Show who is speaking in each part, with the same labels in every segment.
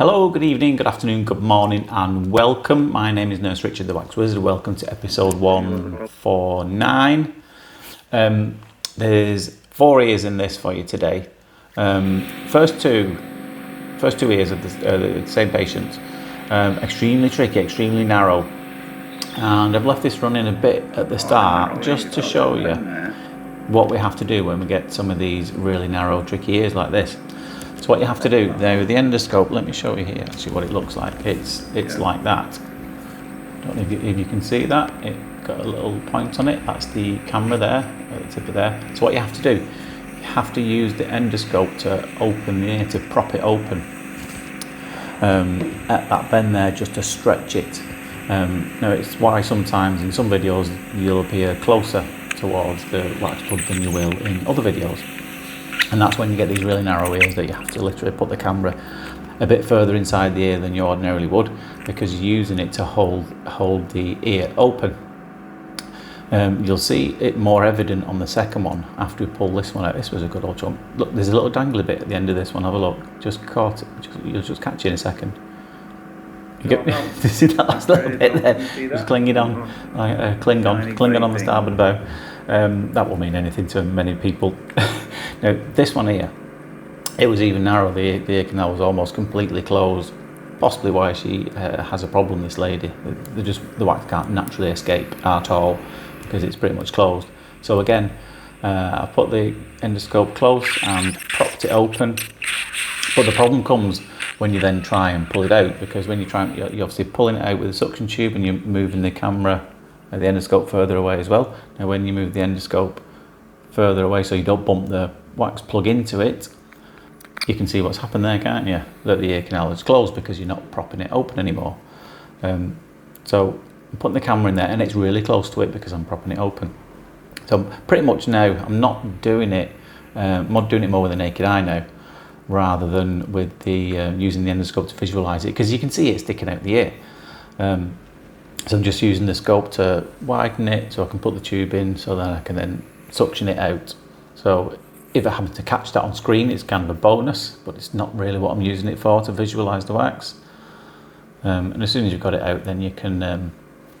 Speaker 1: Hello, good evening, good afternoon, good morning, and welcome. My name is Nurse Richard, the Wax Wizard. Welcome to episode 149. There's 4 ears in this for you today. First two ears of the same patient. Extremely tricky, extremely narrow. And I've left this running a bit at the start just to show you what we have to do when we get some of these really narrow, tricky ears like this. So what you have to do now with the endoscope, let me show you here actually what it looks like. It's like that. Don't know if you can see that. It got a little point on it. That's the camera there, at the tip of there. So what you have to do, you have to use the endoscope to open the ear, to prop it open at that bend there, just to stretch it. Now it's why sometimes in some videos you'll appear closer towards the wax plug than you will in other videos. And that's when you get these really narrow ears that you have to literally put the camera a bit further inside the ear than you ordinarily would, because you're using it to hold the ear open. You'll see it more evident on the second one after we pull this one out. This was a good old jump. Look, there's a little dangly bit at the end of this one. Have a look. Just caught it. You'll just catch it in a second. You get to see that last little bit there, just clinging on, like cling on the starboard bow. That will mean anything to many people. Now this one here, it was even narrow. The ear canal was almost completely closed. Possibly why she has a problem. This lady, the wax can't naturally escape at all because it's pretty much closed. So again, I put the endoscope close and propped it open. But the problem comes when you then try and pull it out, because when you're obviously pulling it out with a suction tube and you're moving the camera, the endoscope further away as well. Now when you move the endoscope further away so you don't bump the wax plug into it, you can see what's happened there, can't you? That the ear canal is closed because you're not propping it open anymore. So I'm putting the camera in there and it's really close to it because I'm propping it open. So pretty much now I'm not doing it more with the naked eye now, rather than with the using the endoscope to visualize it, because you can see it sticking out the ear. So I'm just using the scope to widen it so I can put the tube in, so that I can then suction it out. So if I happen to catch that on screen, it's kind of a bonus, but it's not really what I'm using it for, to visualize the wax. And as soon as you've got it out, then you can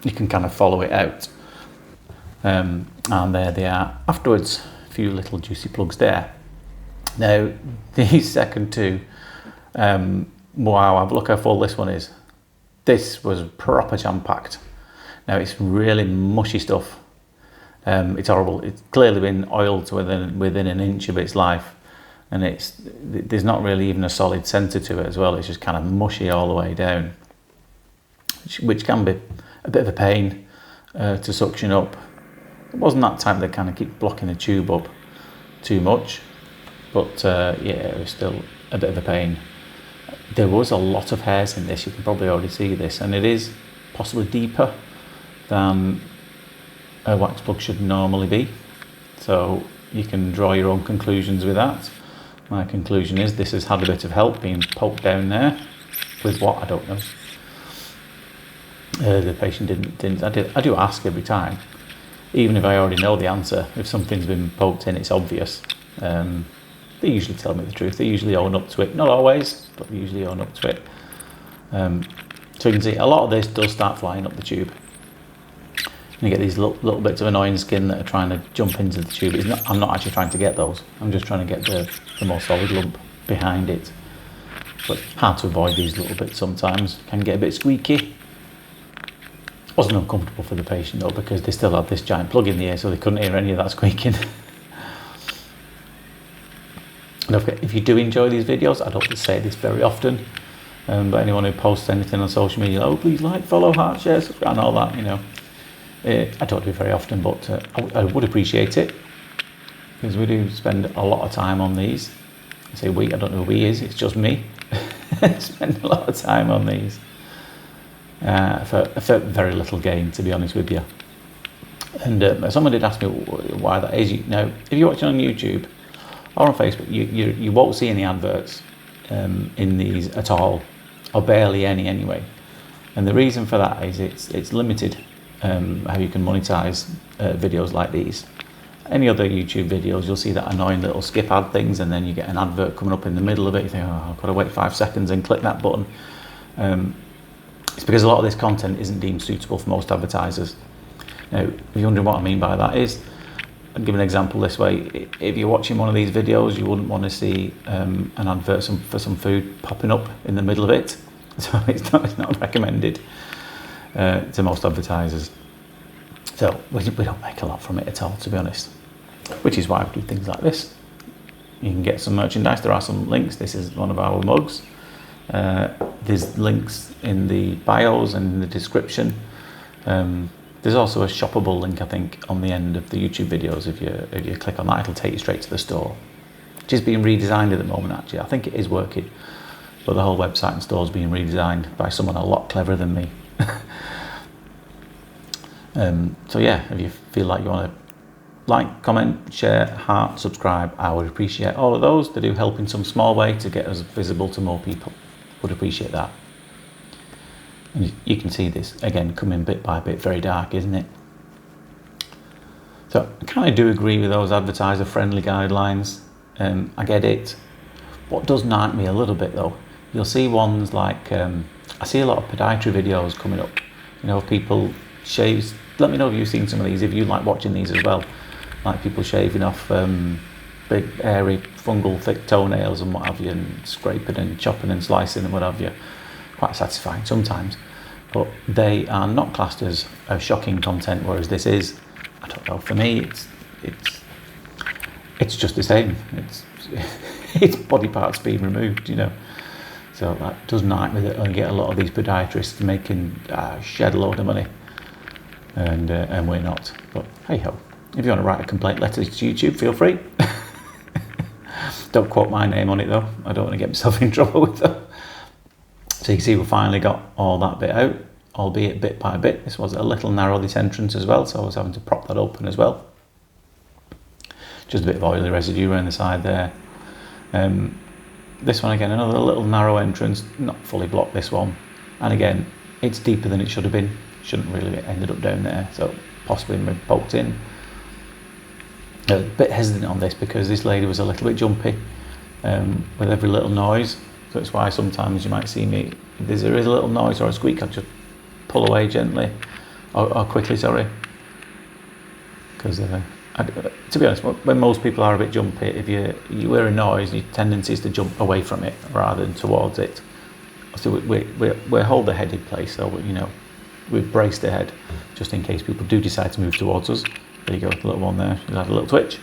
Speaker 1: kind of follow it out. And there they are. Afterwards, a few little juicy plugs there. Now these second two, wow, look how full this one is. This was proper jam-packed. Now it's really mushy stuff. It's horrible. It's clearly been oiled to within an inch of its life, and there's not really even a solid centre to it as well. It's just kind of mushy all the way down, which can be a bit of a pain to suction up. It wasn't that type that kind of keep blocking the tube up too much, but yeah, it was still a bit of a pain. There was a lot of hairs in this. You can probably already see this, and it is possibly deeper than a wax plug should normally be. So you can draw your own conclusions with that. My conclusion is this has had a bit of help being poked down there with what, I don't know. The patient didn't. I do ask every time, even if I already know the answer. If something's been poked in, it's obvious. They usually tell me the truth. They usually own up to it. Not always, but they usually own up to it. So you can see a lot of this does start flying up the tube. And you get these little bits of annoying skin that are trying to jump into the tube. I'm not actually trying to get those. I'm just trying to get the more solid lump behind it. But hard to avoid these little bits sometimes. Can get a bit squeaky. Wasn't uncomfortable for the patient though, because they still had this giant plug in the ear, so they couldn't hear any of that squeaking. If you do enjoy these videos, I don't say this very often, but anyone who posts anything on social media, oh please like, follow, heart, share, subscribe, and all that, you know, I don't do it very often, but I would appreciate it, because we do spend a lot of time on these. I say we, I don't know who we is, it's just me. Spend a lot of time on these for very little gain, to be honest with you. And someone did ask me why that is. Now, if you're watching on YouTube or on Facebook, you won't see any adverts in these at all, or barely any anyway. And the reason for that is it's limited how you can monetize videos like these. any other YouTube videos, you'll see that annoying little skip ad things, and then you get an advert coming up in the middle of it. You think, oh, I've got to wait 5 seconds and click that button. It's because a lot of this content isn't deemed suitable for most advertisers. Now, if you're wondering what I mean by that is, I'll give an example this way. If you're watching one of these videos, you wouldn't want to see an advert for some food popping up in the middle of it. So it's not recommended to most advertisers. So we don't make a lot from it at all, to be honest. Which is why we do things like this. You can get some merchandise. There are some links. This is one of our mugs. There's links in the bios and in the description. There's also a shoppable link, I think, on the end of the YouTube videos. If you click on that, it'll take you straight to the store, which is being redesigned at the moment, actually. I think it is working, but the whole website and store is being redesigned by someone a lot cleverer than me. So yeah, if you feel like you want to like, comment, share, heart, subscribe, I would appreciate all of those. They do help in some small way to get us visible to more people. Would appreciate that. And you can see this again coming bit by bit, very dark, isn't it? So I kind of do agree with those advertiser friendly guidelines. I get it. What does nag me a little bit though, you'll see ones like I see a lot of podiatry videos coming up, you know, people shave. Let me know if you've seen some of these, if you like watching these as well, like people shaving off big airy fungal thick toenails and what have you, and scraping and chopping and slicing and what have you. Quite satisfying sometimes, but they are not classed as shocking content, whereas this is, I don't know, for me it's just the same. It's body parts being removed, you know. So that does nag me that I get a lot of these podiatrists making shed a load of money, and we're not. But hey ho, if you want to write a complaint letter to YouTube, feel free. Don't quote my name on it though, I don't want to get myself in trouble with them. So you can see we finally got all that bit out, albeit bit by bit. This was a little narrow, this entrance as well, so I was having to prop that open as well. Just a bit of oily residue around the side there. This one again, another little narrow entrance, not fully blocked this one. And again, it's deeper than it should have been. Shouldn't really have ended up down there, so possibly been poked in. A bit hesitant on this because this lady was a little bit jumpy with every little noise. So that's why sometimes you might see me, if there is a little noise or a squeak, I'll just pull away gently, or quickly, sorry. Because to be honest, when most people are a bit jumpy, if you hear a noise, your tendency is to jump away from it rather than towards it. So we hold the head in place, so you know, we've braced the head just in case people do decide to move towards us. There you go, the little one there, you'll have a little twitch.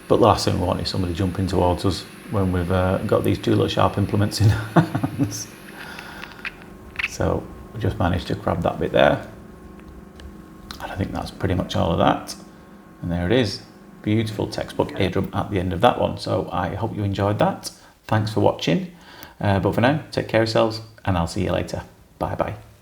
Speaker 1: But the last thing we want is somebody jumping towards us when we've got these two little sharp implements in our hands. So we just managed to grab that bit there. And I think that's pretty much all of that. And there it is. Beautiful textbook eardrum at the end of that one. So I hope you enjoyed that. Thanks for watching. But for now, take care of yourselves and I'll see you later. Bye bye.